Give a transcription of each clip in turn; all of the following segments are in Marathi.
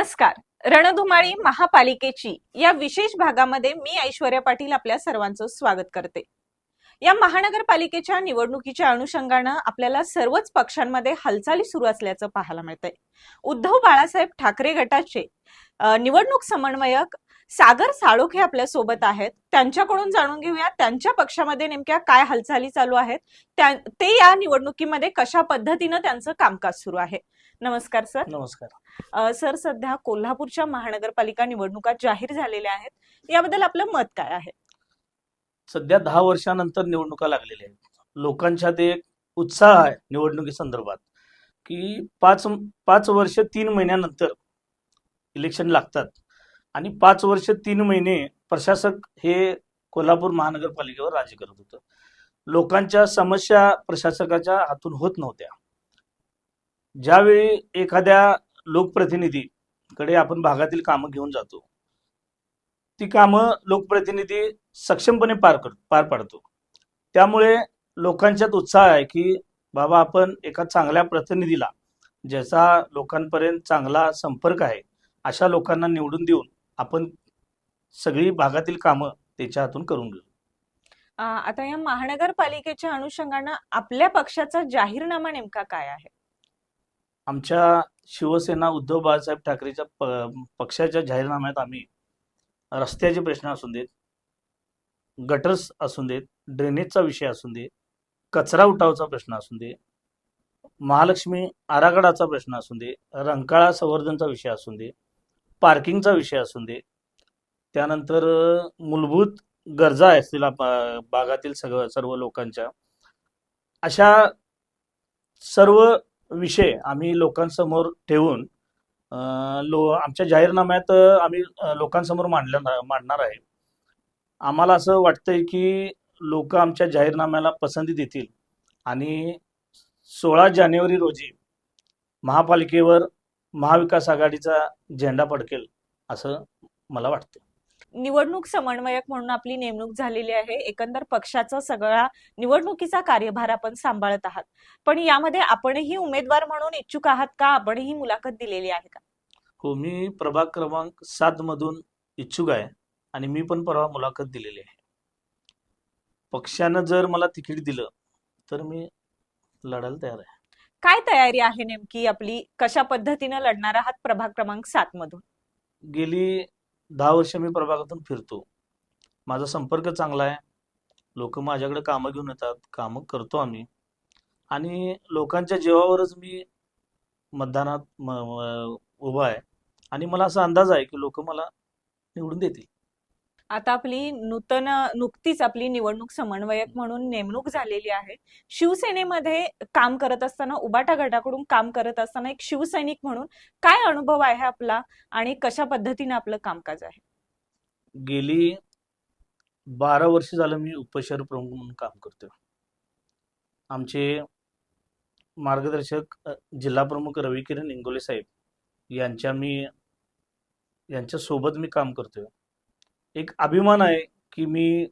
नमस्कार. रणधुमाळी महापालिकेची या विशेष भागामध्ये मी ऐश्वर्या पाटील आपल्या सर्वांचं स्वागत करते. या महानगरपालिकेच्या निवडणुकीच्या अनुषंगानं आपल्याला सर्वच पक्षांमध्ये हालचाली सुरू असल्याचं पाहायला मिळतंय. उद्धव बाळासाहेब ठाकरे गटाचे निवडणूक समन्वयक सागर साळोखे आपल्या सोबत आहेत. त्यांच्याकडून जाणून घेऊया त्यांच्या पक्षामध्ये नेमक्या काय हालचाली चालू आहेत, ते या निवडणुकीमध्ये कशा पद्धतीनं त्यांचं कामकाज सुरू आहे. नमस्कार सर. नमस्कार सर, सध्या कोल्हापूरच्या महानगरपालिका निवडणुका जाहीर झालेल्या आहेत, याबद्दल आपलं मत काय आहे? सध्या 10 वर्षानंतर निवडणुका लागलेल्या आहेत. लोकांच्यात एक उत्साह आहे निवडणुकी संदर्भात की पाच वर्ष 3 महिन्यानंतर इलेक्शन लागतात आणि 5 वर्ष 3 महिने प्रशासक हे कोल्हापूर महानगरपालिकेवर राज्य करत होतं. लोकांच्या समस्या प्रशासकाच्या हातून होत नव्हत्या. ज्यावेळी एखाद्या लोकप्रतिनिधीकडे आपण भागातील कामं घेऊन जातो, ती कामं लोकप्रतिनिधी सक्षमपणे पार पाडतो. त्यामुळे लोकांच्यात उत्साह आहे की बाबा आपण एका चांगल्या प्रतिनिधीला, ज्याचा लोकांपर्यंत चांगला संपर्क आहे, अशा लोकांना निवडून देऊन आपण सगळी भागातील कामं त्याच्या हातून करून घेऊ. आता या महानगरपालिकेच्या अनुषंगानं आपल्या पक्षाचा जाहीरनामा नेमका काय आहे? आमच्या शिवसेना उद्धव बाळासाहेब ठाकरेच्या पक्षाच्या जाहीरनाम्यात आम्ही रस्त्याचे प्रश्न असून देत, गटर्स असून देत, ड्रेनेजचा विषय असून दे, कचरा उठावचा प्रश्न असून दे, महालक्ष्मी आराखडाचा प्रश्न असून दे, रंकाळा संवर्धनचा विषय असून दे, पार्किंगचा विषय असून दे, त्यानंतर मूलभूत गरजा असतील भागातील सर्व लोकांच्या, अशा सर्व विषय आम्ही लोकांसमोर ठेवून आमच्या जाहीरनाम्यात आम्ही लोकांसमोर मांडणार आहे. आम्हाला असं वाटतंय की लोक आमच्या जाहीरनाम्याला पसंती देतील आणि 16 जानेवारी रोजी महापालिकेवर महाविकास आघाडीचा झेंडा फडकेल असं मला वाटतं. निवडणूक समन्वयक म्हणून आपली नेमणूक झालेली आहे. एकंदर पक्षाचा सगळा निवडणुकीचा कार्यभार आपण सांभाळत आहात, पण यामध्ये आपणही उमेदवार म्हणून इच्छुक आहात का? आपणही मुलाखत दिलेली आहे का? हो, मी प्रभाग क्रमांक 7 मधून इच्छुक आहे आणि मी पण परवा मुलाखत दिलेली आहे. पक्षानं जर मला तिकीट दिलं तर मी लढायला तयार आहे. काय तयारी आहे नेमकी आपली? कशा पद्धतीने लढणार आहात प्रभाग क्रमांक 7 मधून? गेली 10 वर्ष मी प्रभागातून फिरतो. माझा संपर्क चांगला आहे. लोक माझ्याकडे कामं घेऊन येतात, कामं करतो आम्ही आणि लोकांच्या जीवावरच मी मतदानात उभा आहे आणि मला असा अंदाज आहे की लोक मला निवडून देतील. आता आपली नुकतीच आपली निवडणूक समन्वयक म्हणून नेमणूक झालेली आहे. शिवसेनेमध्ये काम करत असताना, उबाटा गटाकडून काम करत असताना एक शिवसैनिक म्हणून काय अनुभव आहे आपला आणि कशा पद्धतीने आपलं कामकाज आहे? गेली 12 वर्ष झालं मी उपशहर प्रमुख म्हणून काम करतोय. आमचे मार्गदर्शक जिल्हा प्रमुख रविकिरण इंगोले साहेब यांच्या सोबत मी काम करतोय. एक अभिमान आहे की मी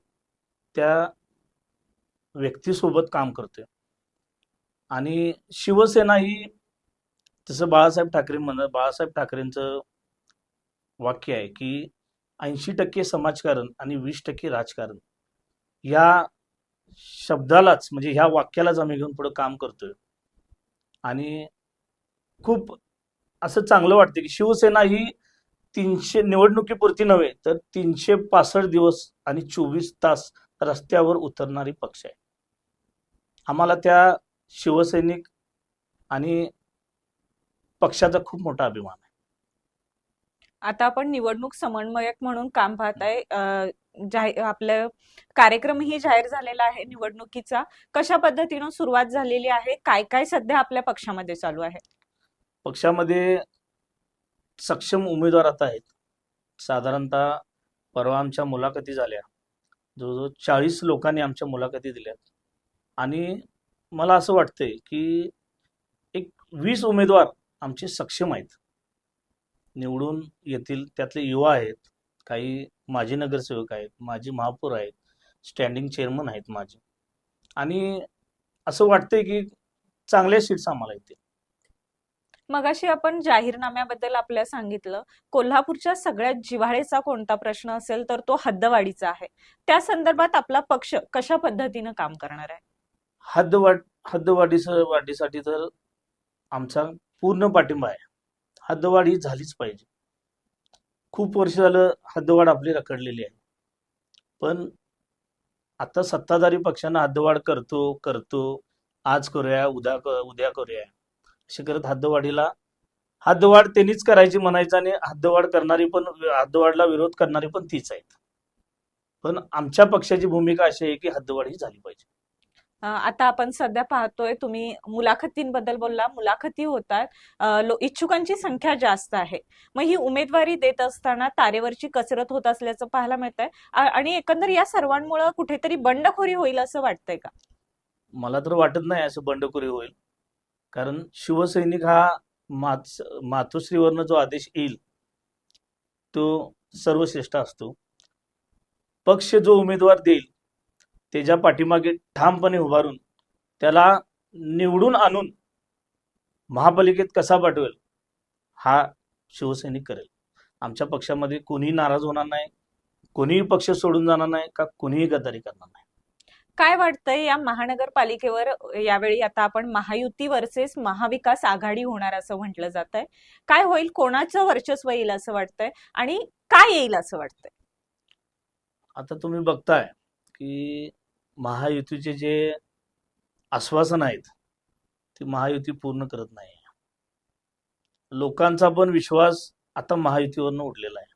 त्या व्यक्तीसोबत काम करतोय आणि शिवसेना ही, तसं बाळासाहेब ठाकरेंचं वाक्य आहे की 80% समाजकारण आणि 20% राजकारण, या शब्दालाच म्हणजे ह्या वाक्यालाच आम्ही घेऊन पुढे काम करतोय आणि खूप असं चांगलं वाटतं की शिवसेना ही 300 निवडणुकीपुरती नव्हे तर 365 दिवस आणि 24 तास रस्त्यावर उतरणारी पक्ष आहे. आम्हाला त्या शिवसैनिक आणि पक्षाचा खूप मोठा अभिमान आहे. आता आपण निवडणूक समन्वयक म्हणून काम पाहताय. आपलं कार्यक्रमही जाहीर झालेला आहे निवडणुकीचा. कशा पद्धतीनं सुरुवात झालेली आहे? काय काय सध्या आपल्या पक्षामध्ये चालू आहे? पक्षामध्ये सक्षम उमेदवार आता आहेत. साधारणतः परवा आमच्या मुलाखती झाल्या, जवळजवळ 40 लोकांनी आमच्या मुलाखती दिल्यात आणि मला असं वाटतंय की एक 20 उमेदवार आमचे सक्षम आहेत, निवडून येतील. त्यातले युवा आहेत, काही माजी नगरसेवक आहेत, माजी महापौर आहेत, स्टँडिंग चेअरमन आहेत माझे, आणि असं वाटतंय की चांगल्या सीट्स आम्हाला येतील. मगाशी आपण जाहीरनाम्याबद्दल आपल्या सांगितलं. कोल्हापूरच्या सगळ्यात जिव्हाळ्याचा कोणता प्रश्न असेल तर तो हद्दवाढीचा आहे. त्या संदर्भात आपला पक्ष कशा पद्धतीनं काम करणार आहे? वाढीसाठी तर आमचा पूर्ण पाठिंबा आहे. हद्दवाढ ही झालीच पाहिजे. खूप वर्ष झालं हद्दवाढ आपली रखडलेली आहे. पण आता सत्ताधारी पक्षानं हद्दवाढ करतो करतो, आज करूया, उद्या करूया, असे करत हद्दवाढ त्यांनीच करायची म्हणायचं आणि हद्दवाढला विरोध करणारी पण तीच आहेत. पण आमच्या पक्षाची भूमिका अशी आहे की हद्दवाढ ही झाली पाहिजे. आता आपण सध्या पाहतोय, तुम्ही मुलाखतींबद्दल बोलला, मुलाखती होतात, इच्छुकांची संख्या जास्त आहे. मग ही उमेदवारी देत असताना तारेवरची कसरत होत असल्याचं पाहायला मिळत आहे. आणि एकंदर या सर्वांमुळे कुठेतरी बंडखोरी होईल असं वाटतंय का? मला तर वाटत नाही असं बंडखोरी होईल. कारण शिवसैनिक हा मातोश्रीवरनं जो आदेश येईल तो सर्वश्रेष्ठ असतो. पक्ष जो उमेदवार देईल त्याच्या पाठीमागे ठामपणे उभारून त्याला निवडून आणून महापालिकेत कसा पाठवेल हा शिवसैनिक करेल. आमच्या पक्षामध्ये कोणीही नाराज होणार नाही, कोणीही पक्ष सोडून जाणार नाही, का कोणीही गद्दारी करणार नाही. काय वाटतंय या महानगरपालिकेवर यावेळी? आता आपण महायुती वर्सेस महाविकास आघाडी होणार असं म्हटलं जात आहे. काय होईल? कोणाचं वर्चस्व येईल असं वाटतंय आणि काय येईल असं वाटतंय? आता तुम्ही बघताय की महायुतीचे जे आश्वासन आहेत ते महायुती पूर्ण करत नाही. लोकांचा पण विश्वास आता महायुतीवरनं उडलेला आहे.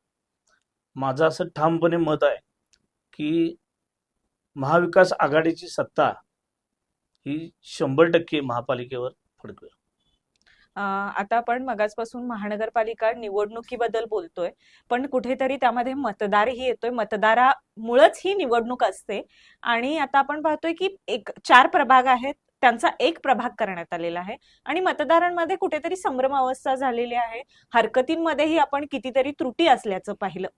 माझं असं ठामपणे मत आहे की महाविकास आघाडीची सत्ता ही 100% महापालिकेवर फडकवेल. आता आपण मगाचपासून महानगरपालिका निवडणुकीबद्दल बोलतोय, पण कुठेतरी त्यामध्ये मतदारही येतोय. मतदारामुळेच ही निवडणूक असते. आणि आता आपण पाहतोय की 4 प्रभाग आहेत, त्यांचा 1 प्रभाग करण्यात आलेला आहे आणि मतदारांमध्ये कुठेतरी संभ्रम अवस्था झालेली आहे. हरकतींमध्येही आपण कितीतरी त्रुटी असल्याचं पाहिलं.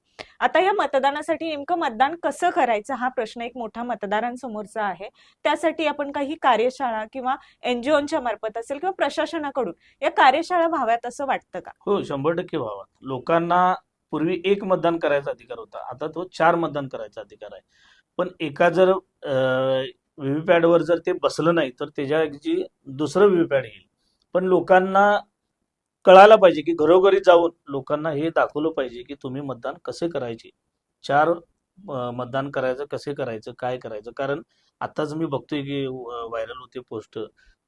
आता या मतदानासाठी नेमकं मतदान कसं करायचं हा प्रश्न एक मोठा मतदारांसमोरचा आहे. त्यासाठी आपण काही कार्यशाळा किंवा NGOच्या मार्फत असेल किंवा प्रशासनाकडून या कार्यशाळा व्हाव्यात असं वाटतं का? हो, 100% व्हावा. लोकांना पूर्वी 1 मतदान करायचा अधिकार होता, आता तो 4 मतदान करायचा अधिकार आहे. पण एका जर व्हीव्हीपॅडवर जर ते बसलं नाही तर त्याच्याऐवजी दुसरं व्हीव्हीपॅड येईल. पण लोकांना कळायला पाहिजे की घरोघरी जाऊन लोकांना हे दाखवलं पाहिजे की तुम्ही मतदान कसे करायचे, 4 मतदान करायचं, कसे करायचं, काय करायचं. कारण आताच मी बघतोय की व्हायरल होते पोस्ट,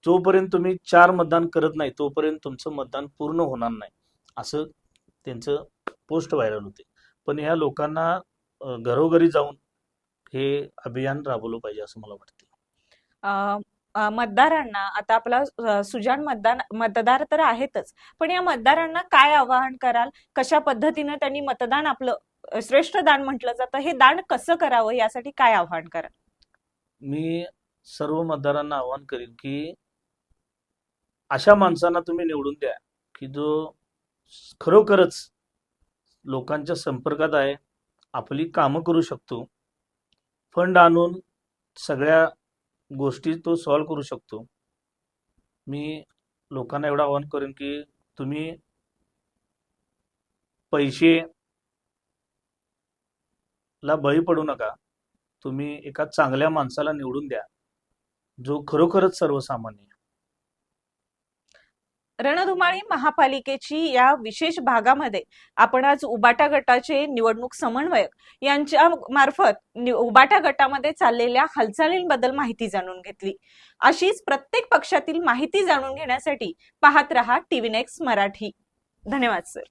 जोपर्यंत तुम्ही 4 मतदान करत नाही तोपर्यंत तुमचं मतदान पूर्ण होणार नाही, असं त्यांचं पोस्ट व्हायरल होते. पण ह्या लोकांना घरोघरी जाऊन हे अभियान राबवलं पाहिजे असं मला वाटतं. मतदारांना आता आपला सुजाण मतदार तर आहेतच, पण या मतदारांना काय आवाहन कराल? कशा पद्धतीने त्यांनी मतदान आपलं श्रेष्ठ दान म्हटलं जातं, हे दान कसं करावं यासाठी काय आवाहन कराल? मी सर्व मतदारांना आवाहन करीन की अशा माणसांना तुम्ही निवडून द्या की जो खरोखरच लोकांच्या संपर्कात आहे, आपली कामं करू शकतो, फंड आणून सगळ्या गोष्टी तो सॉल्व्ह करू शकतो. मी लोकांना एवढं आवाहन करेन की तुम्ही पैसे ला बळी पडू नका. तुम्ही एका चांगल्या माणसाला निवडून द्या जो खरोखरच सर्वसामान्य. रणधुमाळी महापालिकेची या विशेष भागामध्ये आपण आज उबाटा गटाचे निवडणूक समन्वयक यांच्या मार्फत उबाटा गटामध्ये चाललेल्या हालचालींबद्दल माहिती जाणून घेतली. अशीच प्रत्येक पक्षातील माहिती जाणून घेण्यासाठी पाहत रहा TV नेक्स्ट मराठी. धन्यवाद सर.